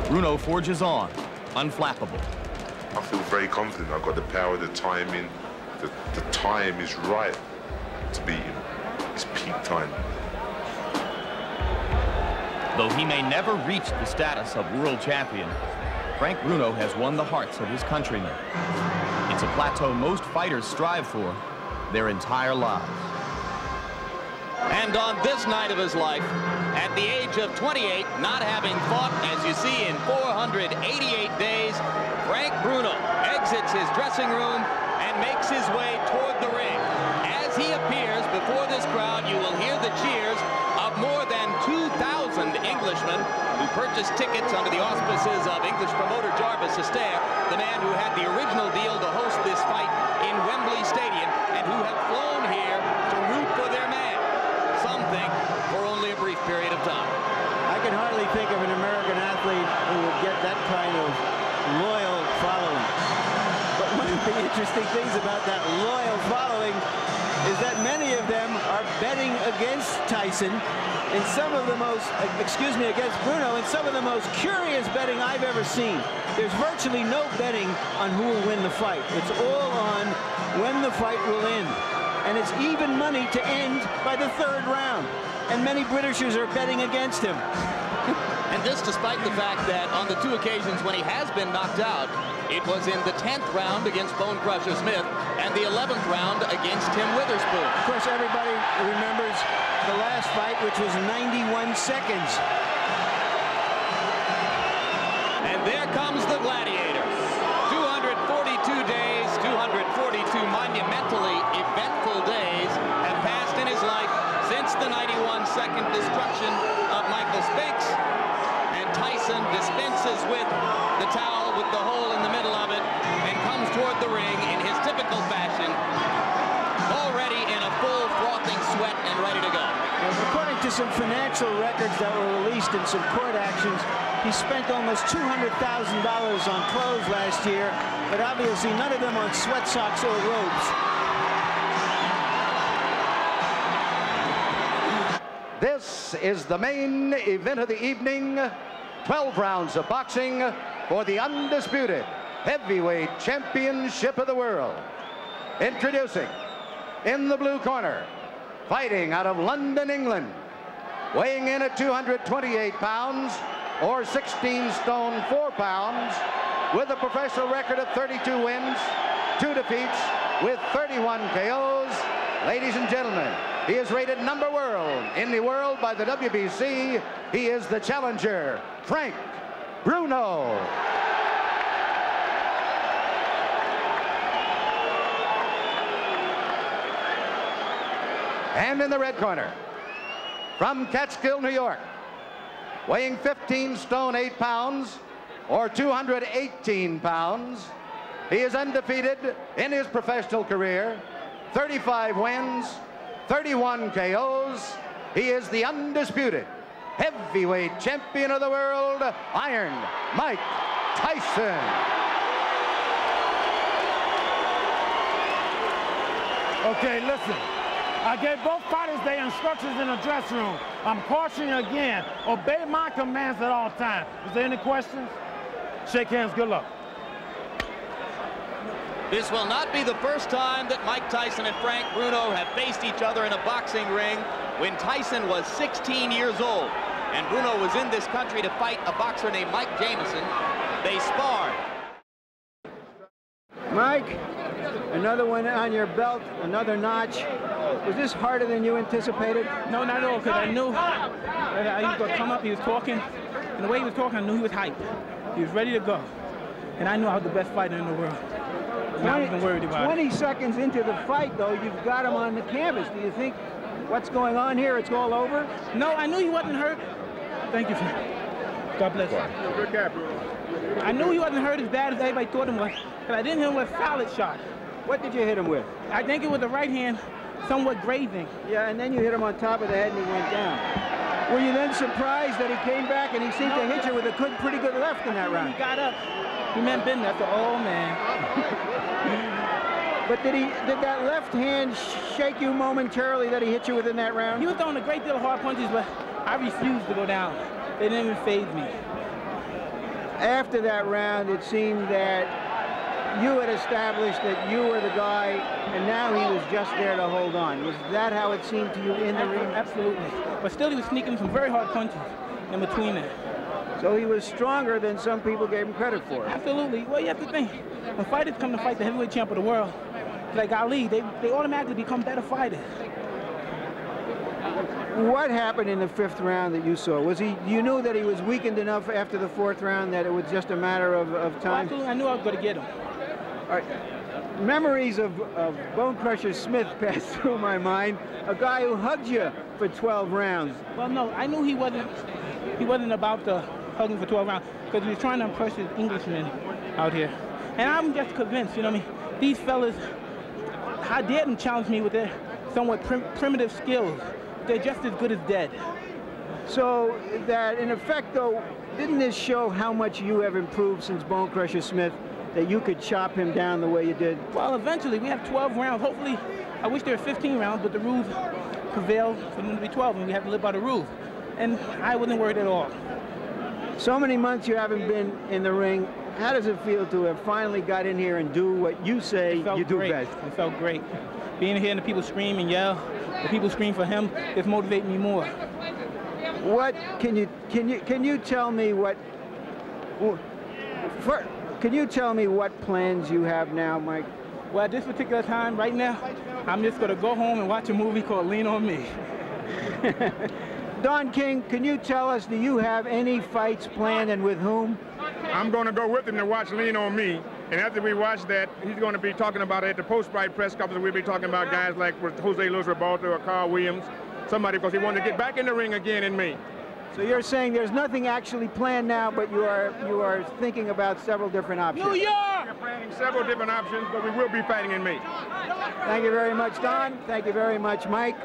Bruno forges on, unflappable. I feel very confident. I've got the power, the timing. The time is right to beat him. It's peak time. Though he may never reach the status of world champion, Frank Bruno has won the hearts of his countrymen. It's a plateau most fighters strive for their entire lives. And on this night of his life, at the age of 28, not having fought, as you see, in 488 days, Frank Bruno exits his dressing room and makes his way toward the ring. As he appears before this crowd, you will hear the cheers of more than 2,000 Englishmen who purchased tickets under the auspices of English promoter Jarvis Astaire, the man who had the original deal to host this fight in Wembley Stadium, and who have flown here to root for their man. Some think for only a brief period of time. I can hardly think of an American athlete who would get that kind of loyal following. But one of the interesting things about that loyal following is that many of them are betting against Tyson in some of the most, against Bruno, in some of the most curious betting I've ever seen. There's virtually no betting on who will win the fight. It's all on when the fight will end. And it's even money to end by the 3rd round. And many Britishers are betting against him. And this despite the fact that on the 2 occasions when he has been knocked out, it was in the 10th round against Bone Crusher Smith and the 11th round against Tim Witherspoon. Of course, everybody remembers the last fight, which was 91 seconds. And there comes the gladiator. 242 days, 242 monumentally eventful days have passed in his life since the 91-second destruction of Michael Spinks. And Tyson dispenses with the towel with the hole in the middle of it and comes toward the ring in his typical fashion, already in a full frothing sweat and ready to go. And according to some financial records that were released in some court actions, he spent almost $200,000 on clothes last year, but obviously none of them on sweat socks or robes. This is the main event of the evening. 12 rounds of boxing for the undisputed heavyweight championship of the world. Introducing, in the blue corner, fighting out of London, England, weighing in at 228 pounds, or 16 stone 4 pounds, with a professional record of 32 wins, 2 defeats, with 31 KOs. Ladies and gentlemen, he is rated #1 in the world by the WBC. He is the challenger, Frank Bruno. And in the red corner, from Catskill, New York, weighing 15 stone 8 pounds, or 218 pounds, he is undefeated in his professional career, 35 wins, 31 KOs. He is the undisputed heavyweight champion of the world, Iron Mike Tyson. Okay, listen. I gave both fighters their instructions in the dressing room. I'm cautioning you again. Obey my commands at all times. Is there any questions? Shake hands. Good luck. This will not be the first time that Mike Tyson and Frank Bruno have faced each other in a boxing ring. When Tyson was 16 years old and Bruno was in this country to fight a boxer named Mike Jamison, they sparred. Mike, another one on your belt, another notch. Was this harder than you anticipated? No, not at all, because I knew that he was going to come up, he was talking, and the way he was talking, I knew he was hyped. He was ready to go. And I knew I was the best fighter in the world. And I wasn't worried about 20 it. seconds into the fight, though, you've got him on the canvas. Do you think what's going on here, it's all over? No, I knew he wasn't hurt. Thank you, Frank. God bless you. I knew he wasn't hurt as bad as everybody thought him was, but I didn't hit him with a solid shot. What did you hit him with? I think it was the right hand, somewhat grazing. Yeah, and then you hit him on top of the head and he went down. Were you then surprised that he came back and he seemed to hit you with a pretty good left in that round? He got up. He meant business. I said, oh, man. But did that left hand shake you momentarily that he hit you with in that round? He was throwing a great deal of hard punches, but I refused to go down. They didn't even faze me. after that round, it seemed that you had established that you were the guy, and now he was just there to hold on. Was that how it seemed to you in the ring? Absolutely. But still, he was sneaking some very hard punches in between there. So he was stronger than some people gave him credit for. Absolutely. Well, you have to think, when fighters come to fight the heavyweight champ of the world, like Ali, they automatically become better fighters. What happened in the 5th round that you saw? Was he? You knew that he was weakened enough after the 4th round that it was just a matter of time? Well, absolutely. I knew I was going to get him. All right. Memories of Bone Crusher Smith passed through my mind. A guy who hugged you for 12 rounds. Well, no, I knew he wasn't about the hugging for 12 rounds because he was trying to impress his Englishmen out here. And I'm just convinced, you know what I mean? These fellas, how dare them challenge me with their somewhat primitive skills. They're just as good as dead. So that, in effect, though, didn't this show how much you have improved since Bone Crusher Smith, that you could chop him down the way you did? Well, eventually, we have 12 rounds. Hopefully, I wish there were 15 rounds, but the rules prevail for them to be 12, and we have to live by the rules. And I wasn't worried at all. So many months you haven't been in the ring. How does it feel to have finally got in here and do what you say you do best? It felt great. Being here and the people scream and yell, the people scream for him, it's motivating me more. What can you tell me what? Can you tell me what plans you have now, Mike? Well, at this particular time, right now, I'm just going to go home and watch a movie called Lean on Me. Don King, can you tell us, do you have any fights planned and with whom? I'm going to go with him to watch Lean on Me. And after we watch that, he's going to be talking about it at the post-fight press conference. We'll be talking about guys like Jose Luis Rebalta or Carl Williams, somebody, because he wanted to get back in the ring again in May. So you're saying there's nothing actually planned now, but you are thinking about several different options. New York! We're planning several different options, but we will be fighting in May. Thank you very much, Don. Thank you very much, Mike.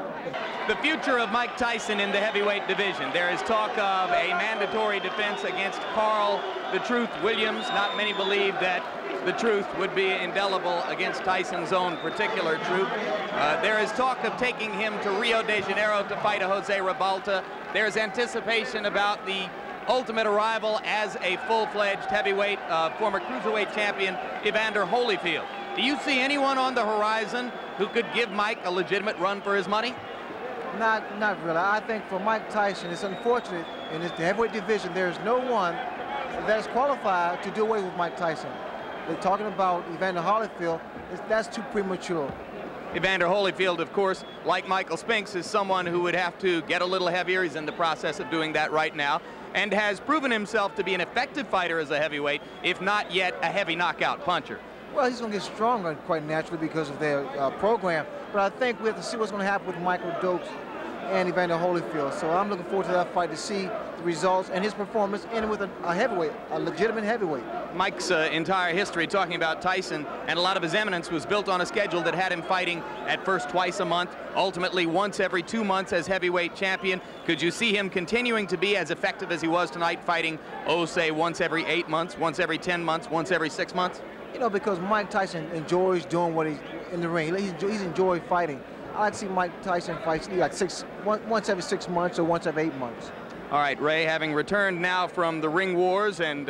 The future of Mike Tyson in the heavyweight division. There is talk of a mandatory defense against Carl "The Truth" Williams. Not many believe that The Truth would be indelible against Tyson's own particular truth. There is talk of taking him to Rio de Janeiro to fight a Jose Rebalta. There's anticipation about the ultimate arrival as a full-fledged heavyweight, former cruiserweight champion, Evander Holyfield. Do you see anyone on the horizon who could give Mike a legitimate run for his money? Not really. I think for Mike Tyson, it's unfortunate in the heavyweight division, there's no one that is qualified to do away with Mike Tyson. They're talking about Evander Holyfield. That's too premature. Evander Holyfield, of course, like Michael Spinks, is someone who would have to get a little heavier. He's in the process of doing that right now, and has proven himself to be an effective fighter as a heavyweight, if not yet a heavy knockout puncher. Well, he's going to get stronger quite naturally because of their program. But I think we have to see what's going to happen with Michael Dokes and Evander Holyfield. So I'm looking forward to that fight to see the results and his performance, and with a heavyweight, a legitimate heavyweight. Mike's entire history, talking about Tyson, and a lot of his eminence, was built on a schedule that had him fighting at first twice a month, ultimately once every 2 months as heavyweight champion. Could you see him continuing to be as effective as he was tonight, fighting, say, once every 8 months, once every 10 months, once every 6 months? You know, because Mike Tyson enjoys doing what he's in the ring. He's enjoyed fighting. I'd see Mike Tyson fights like once every 6 months or once every 8 months. All right, Ray, having returned now from the ring wars and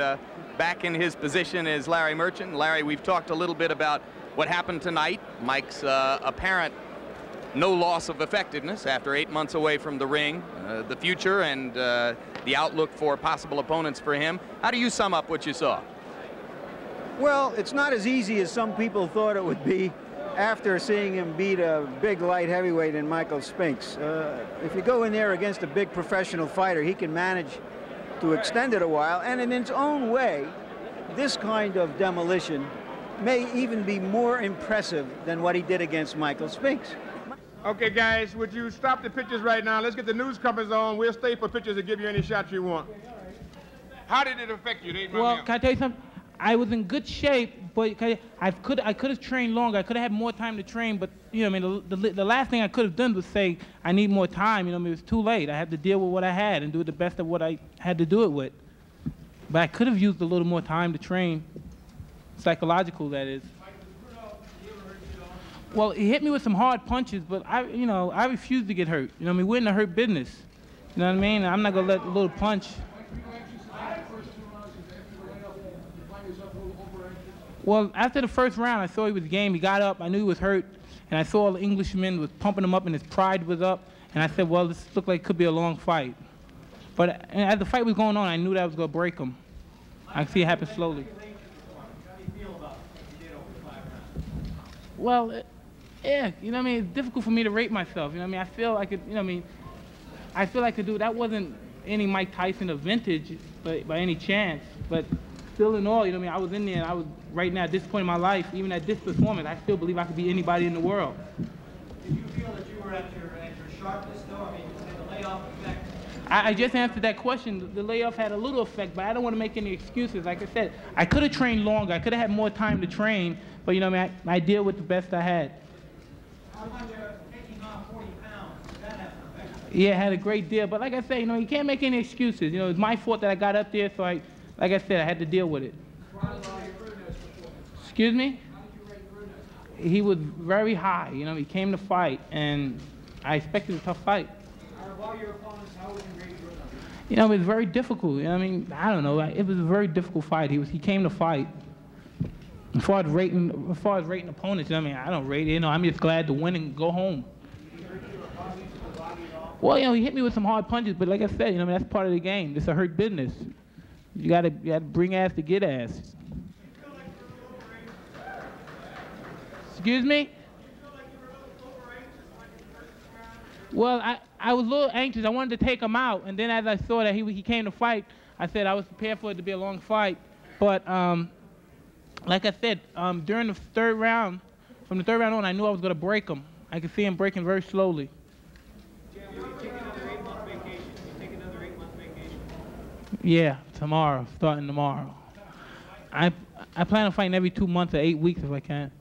back in his position is Larry Merchant. Larry, we've talked a little bit about what happened tonight. Mike's apparent no loss of effectiveness after 8 months away from the ring, the future and the outlook for possible opponents for him. How do you sum up what you saw? Well, it's not as easy as some people thought it would be after seeing him beat a big light heavyweight in Michael Spinks. If you go in there against a big professional fighter, he can manage to extend it a while, and in its own way, this kind of demolition may even be more impressive than what he did against Michael Spinks. Okay, guys, would you stop the pictures right now? Let's get the news companies on. We'll stay for pictures to give you any shots you want. How did it affect you? Well, can I tell you something? I was in good shape, but I could have trained longer. I could have had more time to train, but you know, I mean, the last thing I could have done was say I need more time. You know, I mean, it was too late. I had to deal with what I had and do the best of what I had to do it with. But I could have used a little more time to train, psychological, that is. Well, he hit me with some hard punches, but I refuse to get hurt. You know, I mean, we're in the hurt business. You know what I mean? I'm not gonna let a little punch. Well, after the first round, I saw he was game. He got up. I knew he was hurt. And I saw the Englishman was pumping him up and his pride was up. And I said, well, this looked like it could be a long fight. But as the fight was going on, I knew that I was going to break him. I could see it happen slowly. Well, yeah, you know what I mean? It's difficult for me to rate myself. You know what I mean? I feel like it, you know what I mean? I feel like that wasn't any Mike Tyson of vintage by any chance. But still in all, you know what I mean? I was in there and I was right now at this point in my life, even at this performance, I still believe I could beat anybody in the world. Did you feel that you were at your sharpness though? I mean, did the layoff effect? I just answered that question. The layoff had a little effect, but I don't want to make any excuses. Like I said, I could have trained longer. I could have had more time to train, but you know what I mean? I deal with the best I had. How about taking off 40 pounds? Did that have an effect? Yeah, it had a great deal. But like I said, you know, you can't make any excuses. You know, it's my fault that I got up there, so like I said, I had to deal with it. How did you rate Bruno's performance? Excuse me? How did you rate Bruno? He was very high. You know, he came to fight, and I expected a tough fight. Out of all your opponents, how would you rate Bruno? You know, it was very difficult. You know what I mean? I don't know. It was a very difficult fight. He came to fight. As far as rating opponents, you know what I mean? I don't rate it. You know, I'm just glad to win and go home. Well, you know, he hit me with some hard punches, but like I said, you know, that's part of the game. It's a hurt business. You gotta bring ass to get ass. Excuse me? Well, I was a little anxious. I wanted to take him out, and then as I saw that he came to fight, I said I was prepared for it to be a long fight. But like I said, during the third round, from the third round on, I knew I was going to break him. I could see him breaking very slowly. Yeah, tomorrow, starting tomorrow. I plan on fighting every 2 months or 8 weeks if I can.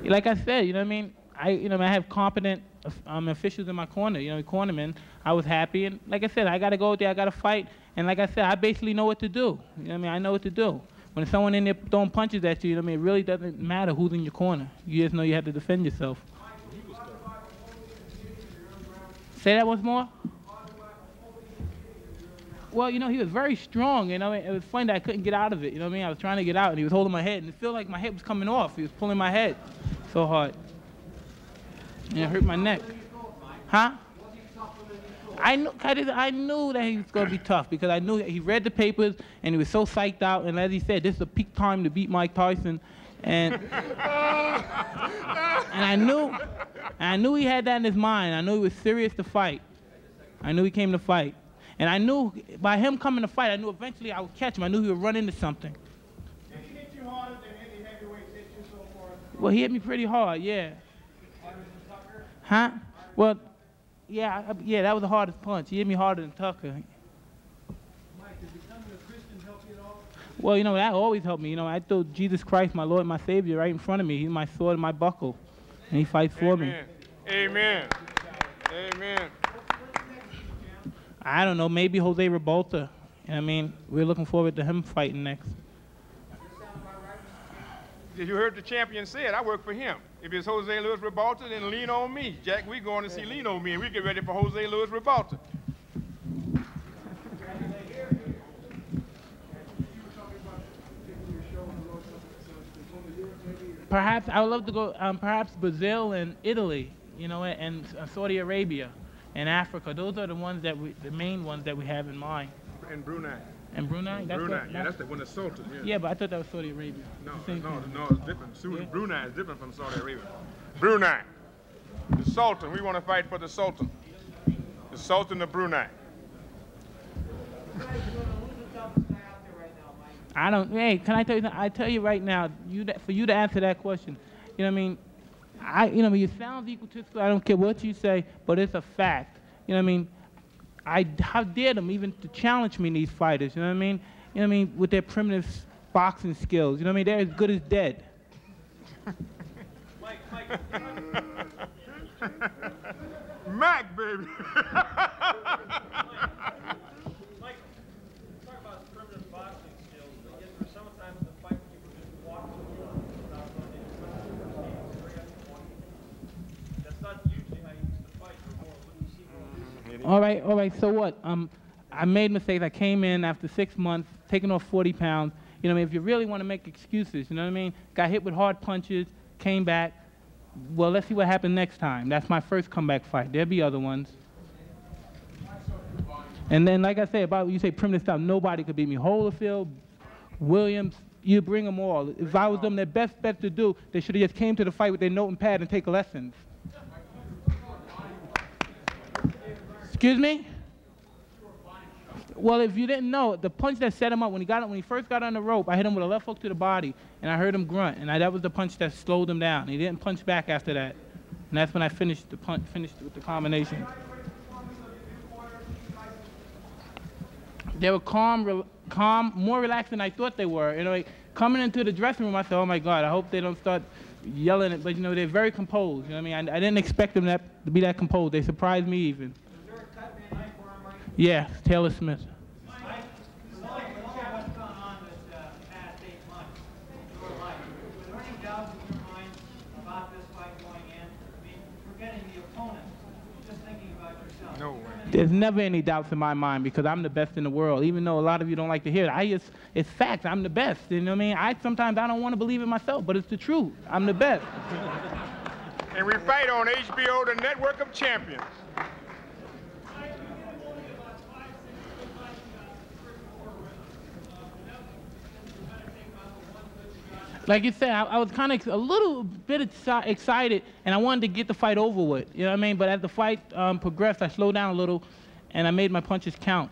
Like I said, you know what I mean? I have competent officials in my corner, you know, cornermen. I was happy, and like I said, I got to go out there, I got to fight, and like I said, I basically know what to do. You know what I mean? I know what to do. When there's someone in there throwing punches at you, you know what I mean? It really doesn't matter who's in your corner. You just know you have to defend yourself. Say that once more? Well, you know, he was very strong, you know. It was funny that I couldn't get out of it, you know what I mean? I was trying to get out, and he was holding my head, and it felt like my head was coming off. He was pulling my head so hard. And it hurt my neck. Huh? I knew that he was going to be tough because I knew that he read the papers, and he was so psyched out, and as he said, this is a peak time to beat Mike Tyson. And I knew he had that in his mind. I knew he was serious to fight. I knew he came to fight. And I knew by him coming to fight, I knew eventually I would catch him. I knew he would run into something. Did he hit you harder than any heavyweights hit you so far? Well, he hit me pretty hard, yeah. Harder than Tucker? Huh? Well, yeah, that was the hardest punch. He hit me harder than Tucker. Mike, did becoming a Christian help you at all? Well, you know, that always helped me. You know, I throw Jesus Christ, my Lord and my Savior, right in front of me. He's my sword and my buckle. And he fights for me. Amen. Amen. I don't know, maybe Jose Revolta. You know what I mean? We're looking forward to him fighting next. You heard the champion say it. I work for him. If it's Jose Luis Revolta, then lean on me. Jack, we're going to see lean on me, and we get ready for Jose Luis Revolta. Perhaps, I would love to go, perhaps Brazil and Italy, you know, and Saudi Arabia. And Africa, those are the ones the main ones that we have in mind. And Brunei. And Brunei? That's the one that's Sultan. Yeah. Yeah, but I thought that was Saudi Arabia. No, it's different. Yeah. Brunei is different from Saudi Arabia. Brunei, the Sultan. We want to fight for the Sultan. The Sultan of Brunei. I don't. Hey, can I tell you something? I tell you right now, for you to answer that question, you know what I mean? You know, it sounds egotistical. I don't care what you say, but it's a fact. You know what I mean? How dare them even to challenge me, these fighters? You know what I mean? You know what I mean? With their primitive boxing skills. You know what I mean? They're as good as dead. Mike. Mac, baby. Mike, talk about primitive boxing skills. I guess for sometimes the fight people just walk to the floor without running. That's not usually how you used to fight. Or more what you see. All right. So what? I made mistakes. I came in after 6 months, taking off 40 pounds. You know what I mean? If you really want to make excuses, you know what I mean? Got hit with hard punches, came back. Well, let's see what happens next time. That's my first comeback fight. There'll be other ones. And then, like I say, about you say primitive style, nobody could beat me. Holyfield, Williams, you bring them all. If I was them, their best bet to do, they should have just came to the fight with their note and pad and take lessons. Excuse me? Well, if you didn't know, the punch that set him up when he first got on the rope, I hit him with a left hook to the body, and I heard him grunt, and that was the punch that slowed him down. He didn't punch back after that, and that's when I finished with the combination. They were calm, more relaxed than I thought they were. You know, like, coming into the dressing room, I said, "Oh my God, I hope they don't start yelling at." But you know, they're very composed. You know what I mean? I didn't expect them to be that composed. They surprised me even. Yeah, Taylor Smith. Mike, what's gone on this past 8 months in your life? Were there any doubts in your mind about this fight going in? I mean, forgetting the opponent, just thinking about yourself. No way. There's never any doubts in my mind because I'm the best in the world. Even though a lot of you don't like to hear it, it's facts. I'm the best. You know what I mean? Sometimes I don't want to believe it myself, but it's the truth. I'm the best. And we fight on HBO, the network of champions. Like you said, I was kind of a little bit excited, and I wanted to get the fight over with. You know what I mean? But as the fight progressed, I slowed down a little, and I made my punches count.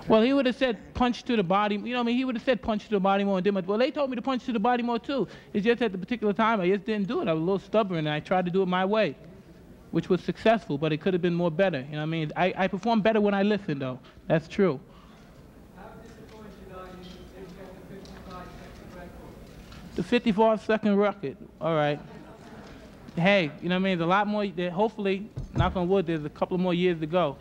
Well, he would have said punch to the body. You know what I mean? He would have said punch to the body more and did much. Well, they told me to punch to the body more too. It's just at the particular time I just didn't do it. I was a little stubborn, and I tried to do it my way, which was successful, but it could have been more better. You know what I mean? I perform better when I listen, though. That's true. The 54-second record. All right. Hey, you know what I mean? There's a lot more. Hopefully, knock on wood, there's a couple more years to go.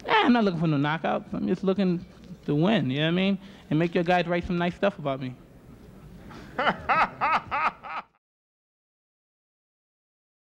I'm not looking for no knockouts. I'm just looking to win. You know what I mean? And make your guys write some nice stuff about me.